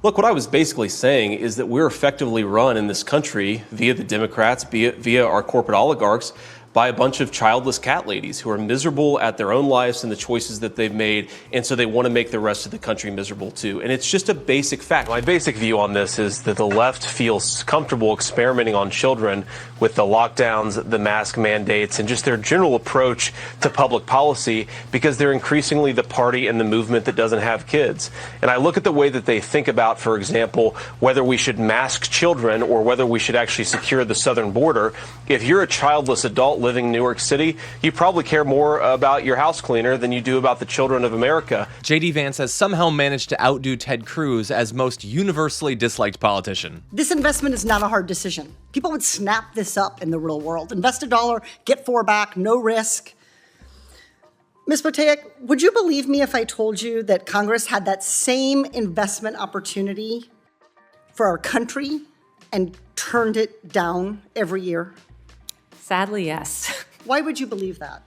Look, what I was basically saying is that we're effectively run in this country via the Democrats, via our corporate oligarchs, by a bunch of childless cat ladies who are miserable at their own lives and the choices that they've made, and so they want to make the rest of the country miserable too. And it's just a basic fact. My basic view on this is that the left feels comfortable experimenting on children with the lockdowns, the mask mandates, and just their general approach to public policy because they're increasingly the party and the movement that doesn't have kids. And I look at the way that they think about, for example, whether we should mask children or whether we should actually secure the southern border. If you're a childless adult living in New York City, you probably care more about your house cleaner than you do about the children of America. JD Vance has somehow managed to outdo Ted Cruz as most universally disliked politician. This investment is not a hard decision. People would snap this up in the real world. Invest $1, get $4 back, no risk. Ms. Boteic, would you believe me if I told you that Congress had that same investment opportunity for our country and turned it down every year? Sadly, yes. Why would you believe that?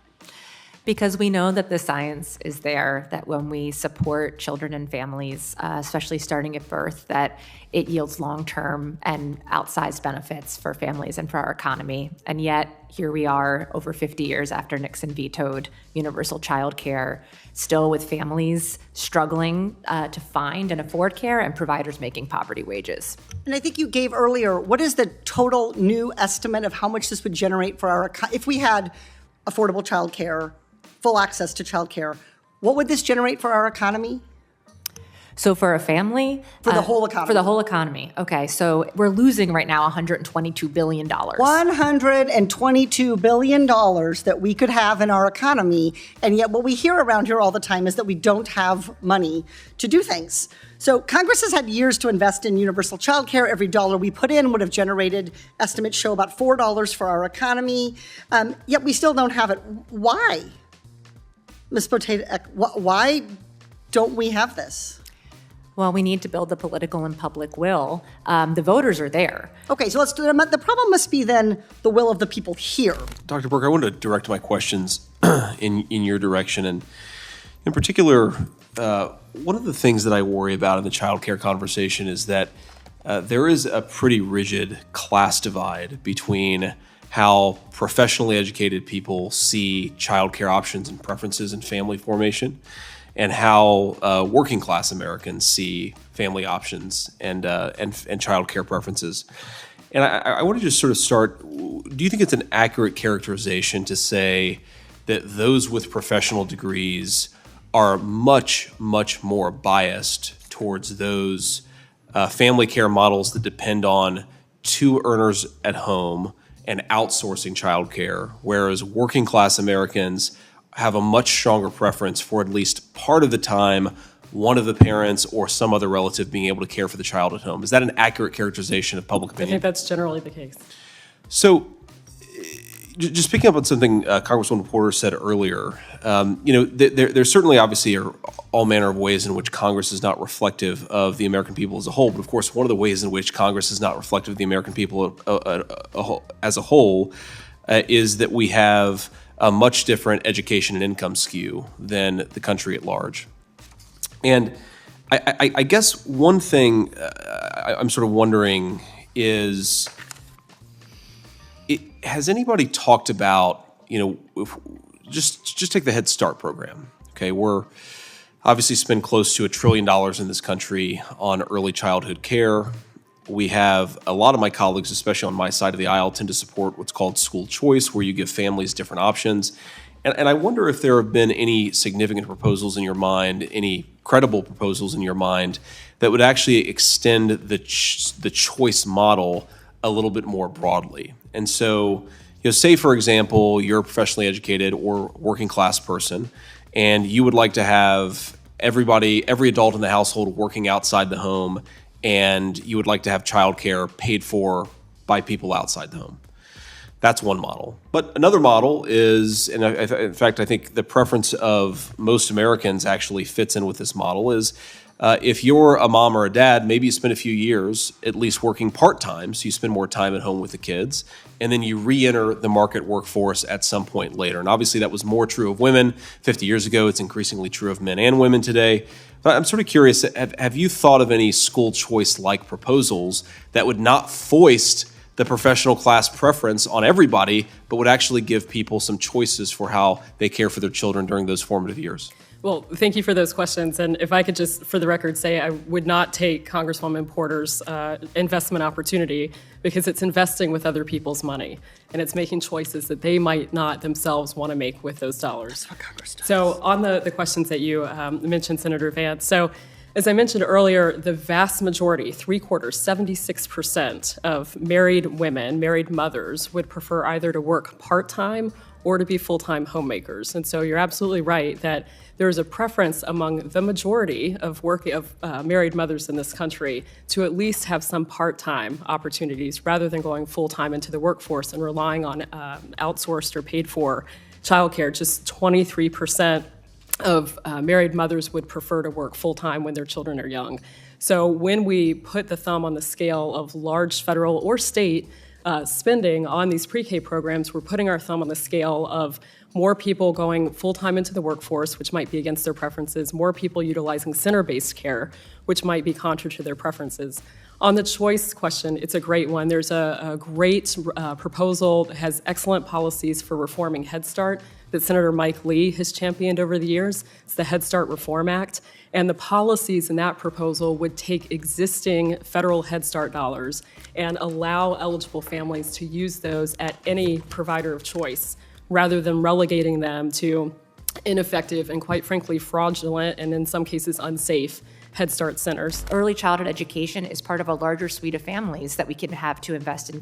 Because we know that the science is there, that when we support children and families, especially starting at birth, that it yields long-term and outsized benefits for families and for our economy. And yet, here we are over 50 years after Nixon vetoed universal child care, still with families struggling to find and afford care and providers making poverty wages. And I think you gave earlier, what is the total new estimate of how much this would generate for our if we had affordable child care, full access to child care, what would this generate for our economy? So for a family? For the whole economy. For the whole economy. Okay, so we're losing right now $122 billion. $122 billion that we could have in our economy, and yet what we hear around here all the time is that we don't have money to do things. So Congress has had years to invest in universal child care. Every dollar we put in would have generated, estimates show, about $4 for our economy, yet we still don't have it. Why? Ms. Boteic, why don't we have this? Well, we need to build the political and public will. The voters are there. Okay, so let's do the problem must be then the will of the people here. Dr. Burke, I want to direct my questions in your direction. And in particular, one of the things that I worry about in the child care conversation is that there is a pretty rigid class divide between how professionally educated people see child care options and preferences in family formation and how working class Americans see family options and child care preferences. And I want to just sort of start, do you think it's an accurate characterization to say that those with professional degrees are much, much more biased towards those family care models that depend on two earners at home and outsourcing childcare, whereas working class Americans have a much stronger preference for at least part of the time one of the parents or some other relative being able to care for the child at home? Is that an accurate characterization of public opinion? I think that's generally the case. So, just picking up on something Congresswoman Porter said earlier, there's certainly obviously all manner of ways in which Congress is not reflective of the American people as a whole. But of course, one of the ways in which Congress is not reflective of the American people as a whole is that we have a much different education and income skew than the country at large. And I guess one thing I'm sort of wondering is, has anybody talked about, just take the Head Start program, okay? We're obviously spend close to $1 trillion in this country on early childhood care. We have a lot of my colleagues, especially on my side of the aisle, tend to support what's called school choice, where you give families different options. And I wonder if there have been any significant proposals in your mind, any credible proposals in your mind that would actually extend the choice model a little bit more broadly. And so, say, for example, you're a professionally educated or working class person, and you would like to have every adult in the household working outside the home, and you would like to have childcare paid for by people outside the home. That's one model. But another model is, and in fact, I think the preference of most Americans actually fits in with this model, is If you're a mom or a dad, maybe you spend a few years at least working part-time, so you spend more time at home with the kids, and then you re-enter the market workforce at some point later. And obviously that was more true of women 50 years ago. It's increasingly true of men and women today. But I'm sort of curious, have you thought of any school choice-like proposals that would not foist the professional class preference on everybody, but would actually give people some choices for how they care for their children during those formative years? Well, thank you for those questions. And if I could just, for the record, say I would not take Congresswoman Porter's investment opportunity, because it's investing with other people's money, and it's making choices that they might not themselves want to make with those dollars. That's what Congress does. So on the questions that you mentioned, Senator Vance, so as I mentioned earlier, the vast majority, 3/4, 76% of married women, married mothers, would prefer either to work part-time or to be full-time homemakers. And so you're absolutely right that there is a preference among the majority of married mothers in this country to at least have some part-time opportunities rather than going full-time into the workforce and relying on outsourced or paid-for childcare. Just 23% of married mothers would prefer to work full-time when their children are young. So when we put the thumb on the scale of large federal or state spending on these pre-K programs, we're putting our thumb on the scale of more people going full-time into the workforce, which might be against their preferences, more people utilizing center-based care, which might be contrary to their preferences. On the choice question, it's a great one. There's a great proposal that has excellent policies for reforming Head Start that Senator Mike Lee has championed over the years. It's the Head Start Reform Act. And the policies in that proposal would take existing federal Head Start dollars and allow eligible families to use those at any provider of choice, rather than relegating them to ineffective and, quite frankly, fraudulent and in some cases unsafe Head Start centers. Early childhood education is part of a larger suite of families that we can have to invest in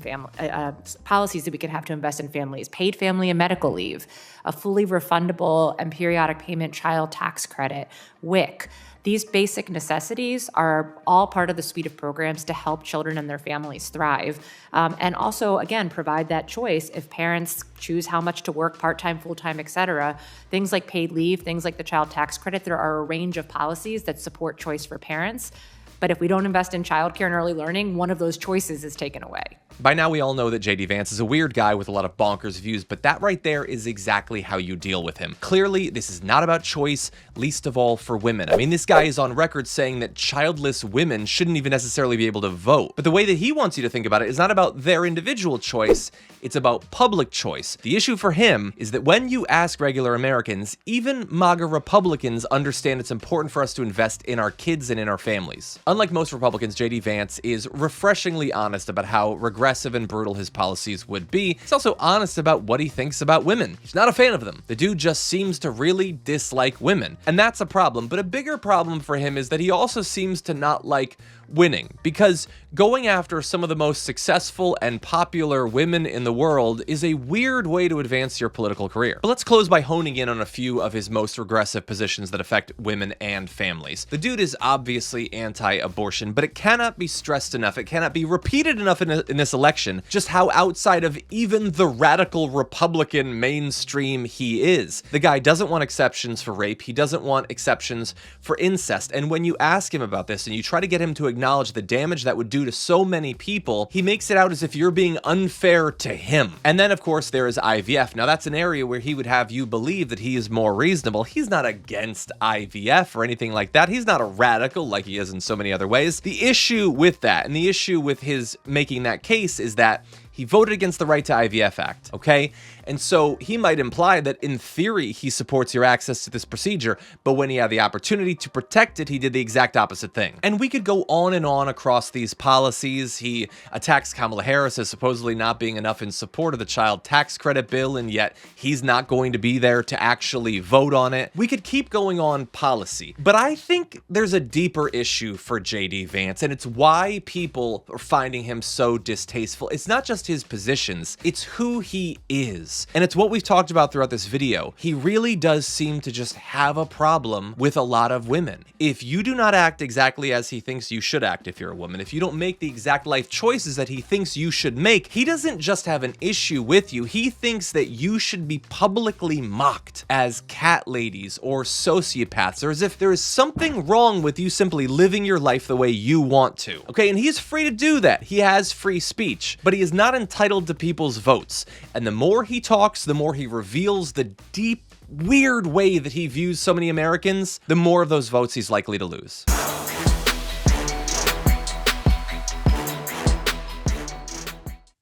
policies that we can have to invest in families. Paid family and medical leave, a fully refundable and periodic payment child tax credit, WIC. These basic necessities are all part of the suite of programs to help children and their families thrive. And also, again, provide that choice if parents choose how much to work, part-time, full-time, et cetera. Things like paid leave, things like the child tax credit, there are a range of policies that support choice for parents. But if we don't invest in childcare and early learning, one of those choices is taken away. By now, we all know that JD Vance is a weird guy with a lot of bonkers views, but that right there is exactly how you deal with him. Clearly, this is not about choice, least of all for women. I mean, this guy is on record saying that childless women shouldn't even necessarily be able to vote. But the way that he wants you to think about it is not about their individual choice, it's about public choice. The issue for him is that when you ask regular Americans, even MAGA Republicans understand it's important for us to invest in our kids and in our families. Unlike most Republicans, JD Vance is refreshingly honest about how regressive and brutal his policies would be. He's also honest about what he thinks about women. He's not a fan of them. The dude just seems to really dislike women. And that's a problem. But a bigger problem for him is that he also seems to not like winning, because going after some of the most successful and popular women in the world is a weird way to advance your political career. But let's close by honing in on a few of his most regressive positions that affect women and families. The dude is obviously anti-abortion, but it cannot be stressed enough, it cannot be repeated enough in this election, just how outside of even the radical Republican mainstream he is. The guy doesn't want exceptions for rape, he doesn't want exceptions for incest, and when you ask him about this and you try to get him to acknowledge the damage that would do to so many people, he makes it out as if you're being unfair to him. And then, of course, there is IVF. Now, that's an area where he would have you believe that he is more reasonable. He's not against IVF or anything like that. He's not a radical like he is in so many other ways. The issue with that, and the issue with his making that case, is that he voted against the Right to IVF Act, okay? And so he might imply that in theory he supports your access to this procedure, but when he had the opportunity to protect it, he did the exact opposite thing. And we could go on and on across these policies. He attacks Kamala Harris as supposedly not being enough in support of the child tax credit bill, and yet he's not going to be there to actually vote on it. We could keep going on policy, but I think there's a deeper issue for JD Vance, and it's why people are finding him so distasteful. It's not just his positions. It's who he is. And it's what we've talked about throughout this video. He really does seem to just have a problem with a lot of women. If you do not act exactly as he thinks you should act if you're a woman, if you don't make the exact life choices that he thinks you should make, he doesn't just have an issue with you. He thinks that you should be publicly mocked as cat ladies or sociopaths, or as if there is something wrong with you simply living your life the way you want to. Okay, and he's free to do that. He has free speech, but he is not entitled to people's votes. And the more he talks, the more he reveals the deep, weird way that he views so many Americans, the more of those votes he's likely to lose.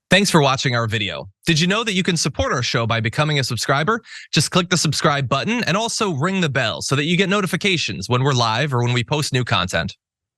Thanks for watching our video. Did you know that you can support our show by becoming a subscriber? Just click the subscribe button and also ring the bell so that you get notifications when we're live or when we post new content.